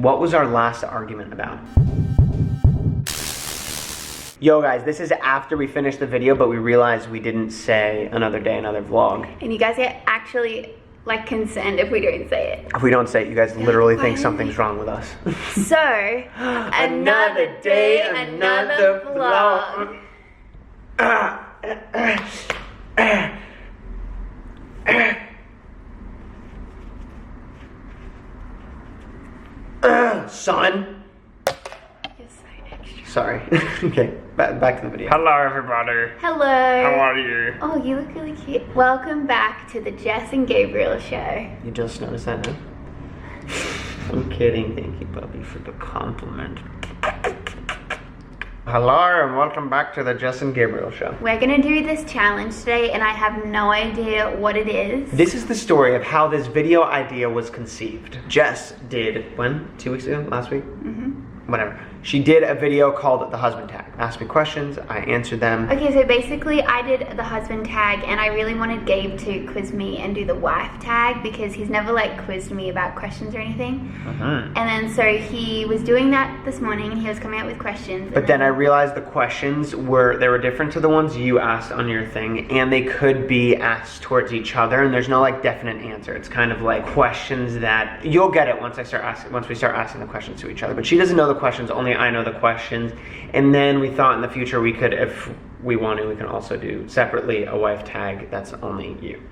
What was our last argument about? Yo guys, this is after we finished the video, but we realized we didn't say another day, another vlog. And you guys get actually like concerned if we don't say it. If we don't say it, you guys literally think something's wrong with us. So, another day, another vlog. Son. You're so extra. Sorry. Okay, back to the video. Hello, everybody. Hello. How are you? Oh, you look really cute. Welcome back to the Jess and Gabriel show. You just noticed that, no? I'm kidding. Thank you, Bubby, for the compliment. Hello, and welcome back to the Jess and Gabriel show. We're gonna do this challenge today, and I have no idea what it is. This is the story of how this video idea was conceived. Jess did, when? 2 weeks ago? Last week? Whatever. She did a video called The Husband Tag. Asked me questions, I answered them. Okay, so basically I did the husband tag, and I really wanted Gabe to quiz me and do the wife tag because he's never like quizzed me about questions or anything. And then so he was doing that this morning, and he was coming out with questions. But then I realized the questions were different to the ones you asked on your thing, and they could be asked towards each other, and there's no like definite answer. It's kind of like questions that you'll get it once we start asking the questions to each other. But she doesn't know the questions, only I know the questions. And then we thought in the future we could, if we want to, we can also do separately a wife tag that's only you.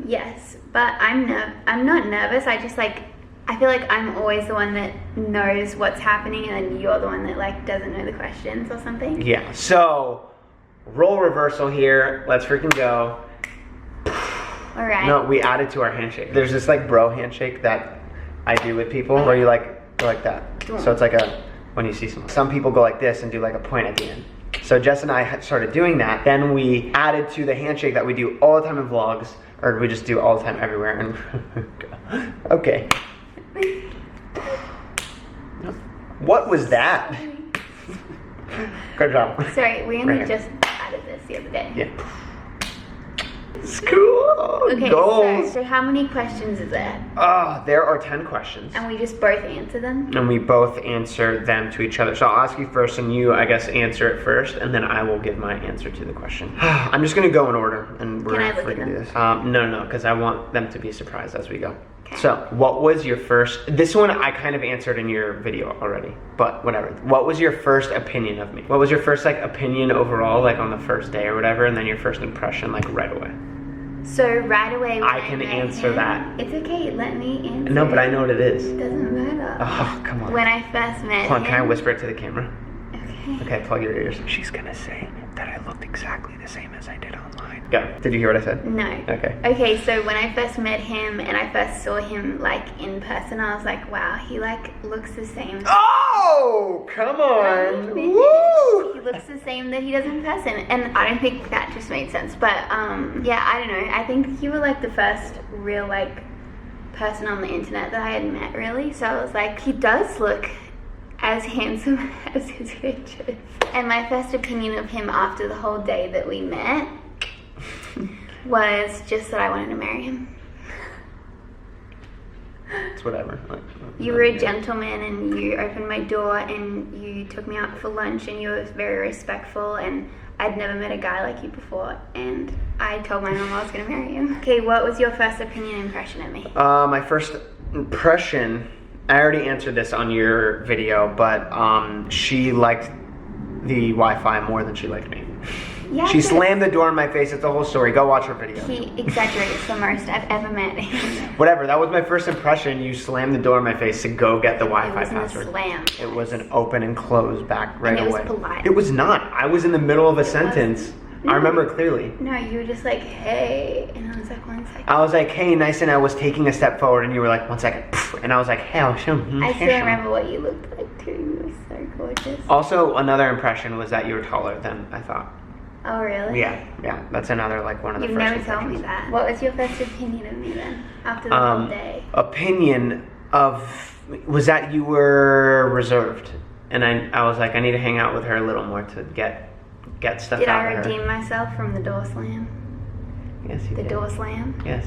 Yes, but I'm not nervous. I just like, I feel like I'm always the one that knows what's happening, and then you're the one that like doesn't know the questions or something. Yeah, so role reversal here. Let's freaking go. All right. No, we added to our handshake. There's this like bro handshake that I do with people where you like go like that. So it's like a, when you see someone. Some people go like this and do like a point at the end. So Jess and I had started doing that. Then we added to the handshake that we do all the time in vlogs, or we just do all the time everywhere. And okay. What was that? Good job. Sorry, we only just added this the other day. Yeah. It's cool. Okay, goals. so how many questions is there? There are 10 questions. And we just both answer them? And we both answer them to each other. So I'll ask you first, and you, I guess, answer it first, and then I will give my answer to the question. I'm just gonna go in order, and we're gonna freaking do this. No, because I want them to be surprised as we go. Okay. So, what was your first, this one I kind of answered in your video already, but whatever. What was your first opinion of me? What was your first like opinion overall, like on the first day or whatever, and then your first impression like right away? So right away I can answer that. It's okay, let me answer. No, but I know what it is. It doesn't matter. Oh, come on. When I first met Hold on, him. can I whisper it to the camera? Okay. Okay, plug your ears. She's gonna say that I looked exactly the same as I did online. Go. Did you hear what I said? No. Okay. Okay, so when I first met him and I first saw him like in person, I was like, wow, he like looks the same. Oh, come on. Woo! He looks the same that he does in person. And I don't think that just made sense. But yeah, I don't know. I think you were like the first real like person on the internet that I had met, really. So I was like, he does look as handsome as his pictures. And my first opinion of him after the whole day that we met was just that I wanted to marry him. It's whatever. You were a gentleman, and you opened my door, and you took me out for lunch, and you were very respectful, and I'd never met a guy like you before, and I told my mom I was gonna marry him. Okay, what was your first opinion impression of me? My first impression, I already answered this on your video, but she liked the Wi-Fi more than she liked me. Yeah, she slammed the door in my face. It's the whole story. Go watch her video. He exaggerates the most I've ever met him. Whatever, that was my first impression. You slammed the door in my face to go get the Wi-Fi password. password. It wasn't a slam. It was an open and close back right away. It was polite. It was not. I was in the middle of a sentence. No, I remember clearly. No, you were just like, hey, and I was like, 1 second. I was like, hey, nice, and I was taking a step forward, and you were like, 1 second, and I was like, hey, I still remember what you looked like too. You were so gorgeous. Also, another impression was that you were taller than I thought. Oh, really? Yeah, that's another, like, one of the You've first never told me that. What was your first opinion of me then, after the whole day? Opinion of, was that you were reserved, and I was like, I need to hang out with her a little more to get stuff Did out of her. I redeem myself from the door slam? Yes, you The did. door slam? Yes.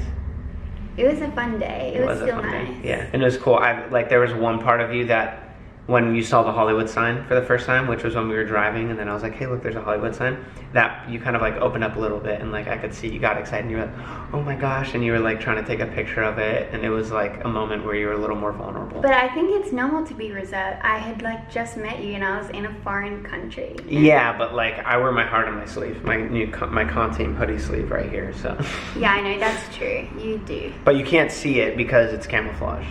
It was a fun day. It was still nice. Day. Yeah, and it was cool. There was one part of you that when you saw the Hollywood sign for the first time, which was when we were driving, and then I was like, hey, look, there's a Hollywood sign, that you kind of like opened up a little bit, and like I could see you got excited, and you were like, oh my gosh, and you were like trying to take a picture of it, and it was like a moment where you were a little more vulnerable. But I think it's normal to be reserved. I had like just met you, and I was in a foreign country. Yeah, but like I wear my heart on my sleeve, my Con Team hoodie sleeve right here, so. Yeah, I know, that's true. You do. But you can't see it because it's camouflage.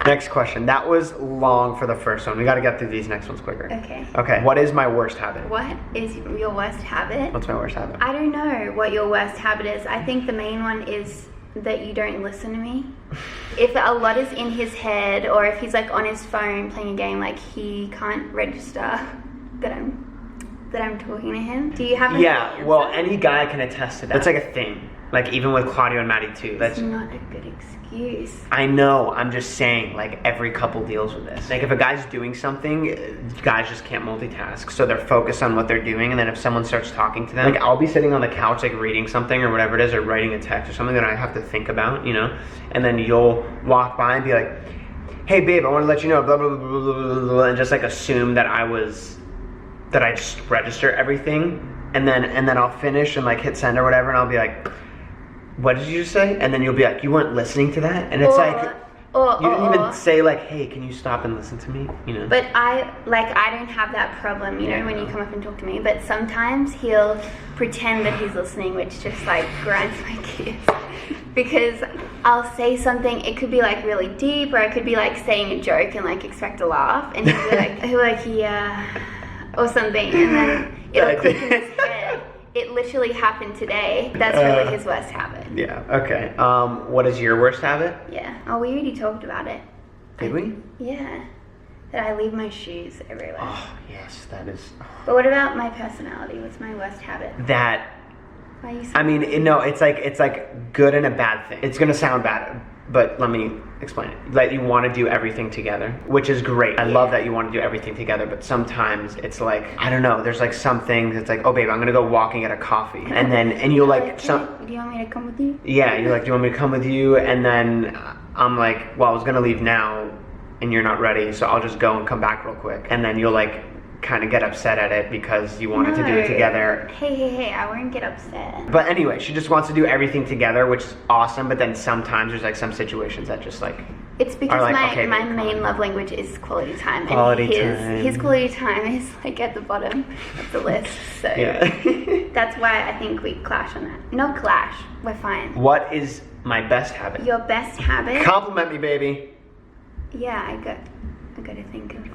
Next question. That was long for the first one. We got to get through these next ones quicker. Okay. What is my worst habit? What is your worst habit? What's my worst habit? I don't know what your worst habit is. I think the main one is that you don't listen to me. If a lot is in his head, or if he's like on his phone playing a game, like he can't register that I'm talking to him. Do you have any answer? Well, any guy can attest to that. It's like a thing. Like even with Claudio and Maddie too. That's not a good excuse. I know, I'm just saying, like every couple deals with this. Like if a guy's doing something, guys just can't multitask. So they're focused on what they're doing, and then if someone starts talking to them, like I'll be sitting on the couch like reading something or whatever it is, or writing a text or something that I have to think about, you know? And then you'll walk by and be like, hey babe, I want to let you know, blah, blah, blah, blah, blah, blah, and just like assume that I just register everything. And then I'll finish and like hit send or whatever, and I'll be like, what did you just say? And then you'll be like, you weren't listening to that? And it's you didn't even say like, hey, can you stop and listen to me? You know? But I don't have that problem, you know, when you come up and talk to me. But sometimes he'll pretend that he's listening, which just like grinds my gears. Because I'll say something, it could be like really deep, or I could be like saying a joke and like expect a laugh, and he'll be like, yeah, or something, and then it'll click in his head. It literally happened today. That's really his worst habit. Yeah, okay. What is your worst habit? Yeah. Oh, we already talked about it. Did we? Yeah. That I leave my shoes everywhere. Oh, yes, that is... But what about my personality? What's my worst habit? That... Why you I mean, it's like good and a bad thing. It's gonna sound bad, but let me explain it. Like you want to do everything together, which is great. I love that you want to do everything together, but sometimes it's like, I don't know, there's like some things, it's like, oh babe, I'm gonna go walking at a coffee. And you'll like, do you want me to come with you? Yeah, you're like, do you want me to come with you? And then I'm like, well, I was gonna leave now and you're not ready, so I'll just go and come back real quick. And then you'll like, kind of get upset at it because you wanted to do it together. Hey, I wouldn't get upset. But anyway, she just wants to do everything together, which is awesome, but then sometimes there's like some situations that just like... It's because like, my main love language is quality time. And his quality time is like at the bottom of the list. So that's why I think we clash on that. No clash, we're fine. What is my best habit? Your best habit? Compliment me, baby. Yeah, I got to think of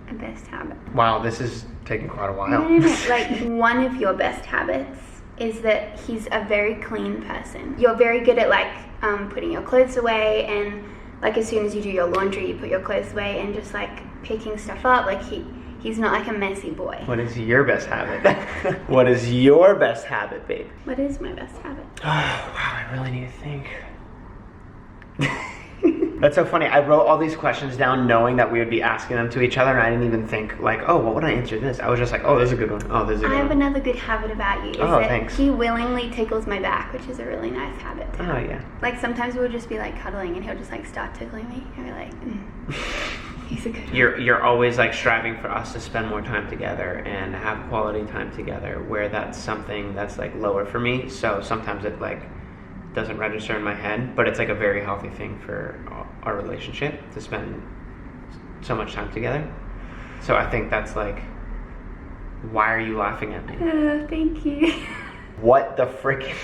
a best habit. Wow, this is taking quite a while. No. Like one of your best habits is that he's a very clean person. You're very good at like putting your clothes away, and like as soon as you do your laundry, you put your clothes away, and just like picking stuff up. Like he's not like a messy boy. What is your best habit? What is your best habit, babe? What is my best habit? Oh, wow, I really need to think. That's so funny. I wrote all these questions down knowing that we would be asking them to each other, and I didn't even think like, oh, what would I answer this? I was just like, oh, this is a good one. Oh, this is a good one. I have another good habit about you. Is that thanks. He willingly tickles my back, which is a really nice habit. Oh, yeah. Like sometimes we'll just be like cuddling, and he'll just like start tickling me, and we're like, he's a good one. You're always like striving for us to spend more time together and have quality time together, where that's something that's like lower for me. So sometimes it like doesn't register in my head, but it's like a very healthy thing for our relationship to spend so much time together. So I think that's like, why are you laughing at me? Thank you. What the frickin',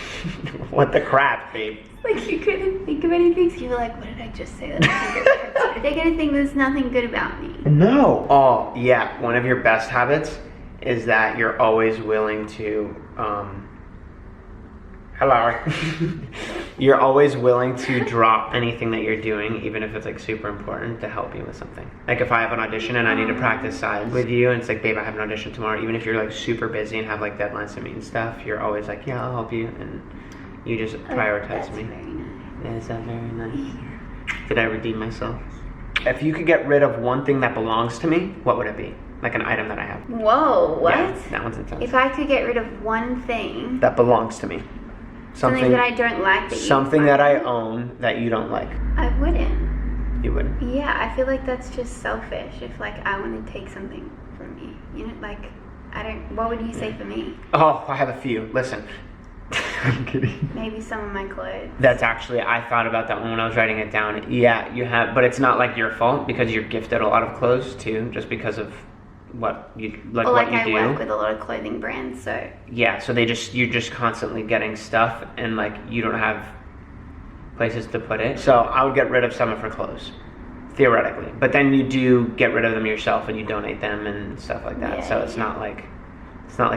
what the crap, babe? Like you couldn't think of anything, so you were like, what did I just say? They're gonna think there's nothing good about me. No. Oh, yeah, one of your best habits is that you're always willing to, hello. You're always willing to drop anything that you're doing, even if it's like super important, to help you with something. Like if I have an audition and I need to practice sides with you, and it's like, babe, I have an audition tomorrow, even if you're like super busy and have like deadlines to meet and stuff, you're always like, yeah, I'll help you, and you just prioritize me. Very nice. Is that very nice? Did I redeem myself? If you could get rid of one thing that belongs to me, what would it be? Like an item that I have. Whoa, what? Yeah, that one's intense. If I could get rid of one thing that belongs to me. Something that I don't like. Something that I own that you don't like. I wouldn't. You wouldn't? Yeah, I feel like that's just selfish. If like I want to take something from me, you know, like I don't. What would you say for me? Oh, I have a few. Listen. I'm kidding. Maybe some of my clothes. That's actually, I thought about that one when I was writing it down. Yeah, you have, but it's not like your fault because you're gifted a lot of clothes too, just because of what you like. Or what you I do. work with a lot of clothing brands, so. Yeah, so you're just constantly getting stuff, and like you don't have places to put it. So I would get rid of some of her clothes, theoretically. But then you do get rid of them yourself, and you donate them and stuff like that. Yeah, so it's not like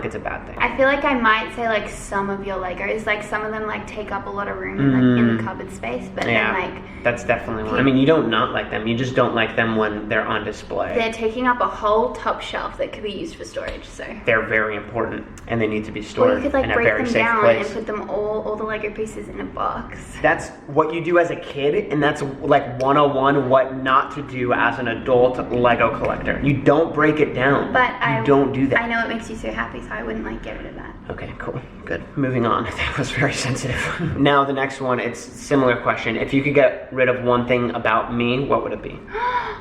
it's a bad thing. I feel like I might say like some of your Legos, like some of them like take up a lot of room in the cupboard space, but yeah, then like that's definitely one. I mean, you don't not like them, you just don't like them when they're on display. they're taking up a whole top shelf that could be used for storage, so. They're very important and they need to be Or stored you could like in a break very them safe down place. and put them all the Lego pieces in a box. That's what you do as a kid, and that's like 101 what not to do as an adult Lego collector. You don't break it down. But you don't do that. I know it makes you so happy, so I wouldn't like get rid of that. Okay, cool, good. Moving on. That was very sensitive. Now the next one, it's a similar question. If you could get rid of one thing about me, what would it be?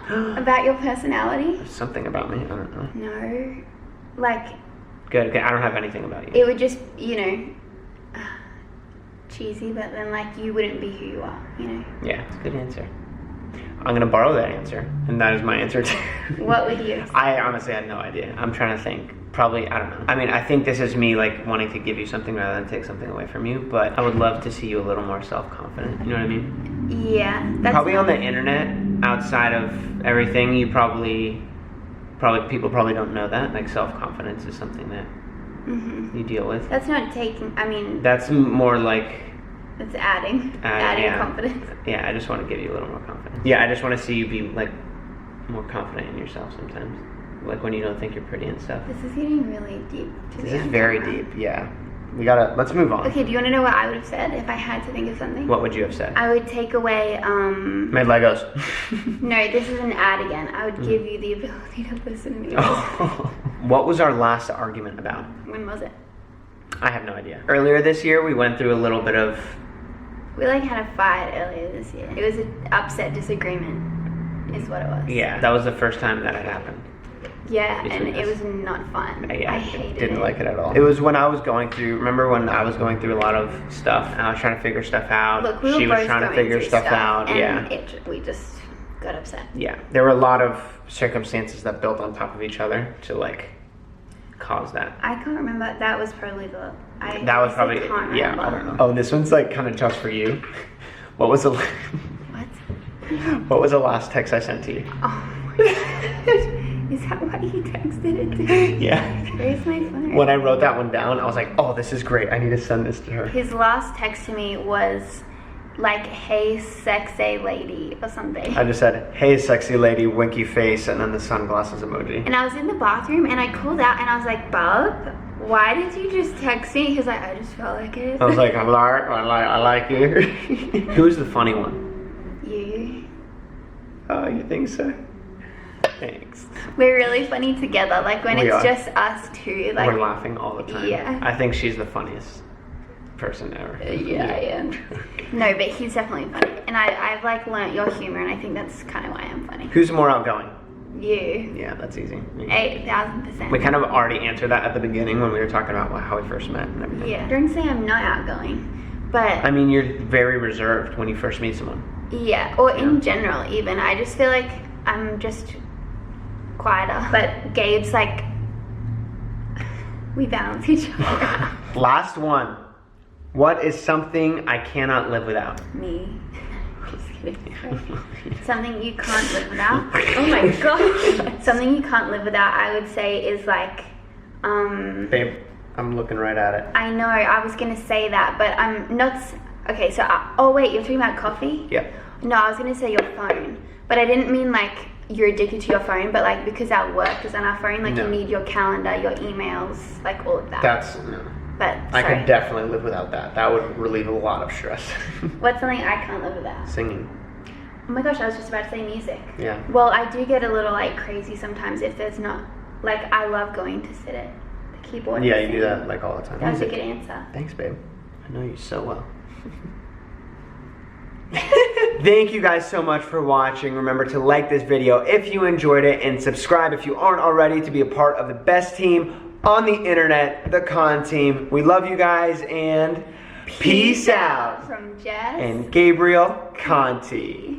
About your personality? Something about me, I don't know. No. Like, Good, I don't have anything about you. it would just, you know, cheesy, but then like you wouldn't be who you are, you know? Yeah, it's a good answer. I'm gonna borrow that answer, and that is my answer too. What would you say? I honestly had no idea. I'm trying to think. Probably, I don't know. I mean, I think this is me like wanting to give you something rather than take something away from you, but I would love to see you a little more self-confident. You know what I mean? Yeah. That's Probably on the internet, outside of everything, you probably people probably don't know that. Like self-confidence is something that you deal with. That's not taking, I mean, That's more like it's adding yeah. confidence. Yeah, I just want to give you a little more confidence. Yeah, I just want to see you be like more confident in yourself sometimes. Like when you don't think you're pretty and stuff. This is getting really deep. This is very deep, yeah. Let's move on. Okay, do you want to know what I would have said if I had to think of something? What would you have said? I would take away, Made Legos. No, this is an ad again. I would give you the ability to listen to me. What was our last argument about? When was it? I have no idea. Earlier this year, we went through a little bit of... We like had a fight earlier this year. It was an upset disagreement, is what it was. Yeah, that was the first time that had happened. Yeah, and it was not fun. Yeah, I hated it. Didn't like it at all. It was when I was going through, remember when I was going through a lot of stuff and I was trying to figure stuff out. Look, we were she was both trying to going figure through stuff out. And yeah. we just got upset. Yeah. There were a lot of circumstances that built on top of each other to like cause that. I can't remember. That was probably the... That was probably, can't yeah, remember. I don't know. Oh, this one's like kind of just for you. What was the What? last text I sent to you? Oh my gosh. Is that what he texted it to? Yeah. Where's my phone? When I wrote that one down, I was like, oh, this is great. I need to send this to her. His last text to me was like, hey, sexy lady, or something. I just said, hey, sexy lady, winky face, and then the sunglasses emoji. And I was in the bathroom and I called out and I was like, Bub, why did you just text me? He was like, I just felt like it. I was like, I like you. Who's the funny one? You. Oh, you think so? Thanks. We're really funny together. Like when We it's are. just us two. Like, We're laughing all the time. Yeah. I think she's the funniest person ever. Yeah, I am. No, but he's definitely funny. And I've like learnt your humor and I think that's kind of why I'm funny. Who's more outgoing? You. Yeah, that's easy. Me. 8,000%. We kind of already answered that at the beginning when we were talking about how we first met and everything. Yeah. Don't say I'm not outgoing. But I mean, you're very reserved when you first meet someone. yeah, or in general even. I just feel like I'm just quieter. But Gabe's like, we balance each other out. Last one. What is something I cannot live without? Me. Just kidding. Something you can't live without. Oh my gosh. Something you can't live without, I would say, is like, Babe, I'm looking right at it. I know, I was gonna say that, but I'm not. Okay, so oh wait, you're talking about coffee? Yeah. No, I was gonna say your phone, but I didn't mean like you're addicted to your phone, but like because our work is on our phone, like No. you need your calendar, your emails, like all of that. That's no. But I sorry. could definitely live without that. That would relieve a lot of stress. What's something I can't live without? Singing. Oh my gosh, I was just about to say music. Yeah. Well, I do get a little like crazy sometimes if there's not, like I love going to sit at the keyboard. Yeah, and you do sing. that like all the time. That was a Music. good answer. Thanks, babe. I I know you so well. Thank you guys so much for watching. Remember to like this video if you enjoyed it, and subscribe if you aren't already to be a part of the best team on the internet, the Con Team. We love you guys, and peace out. From Jess and Gabriel Conti.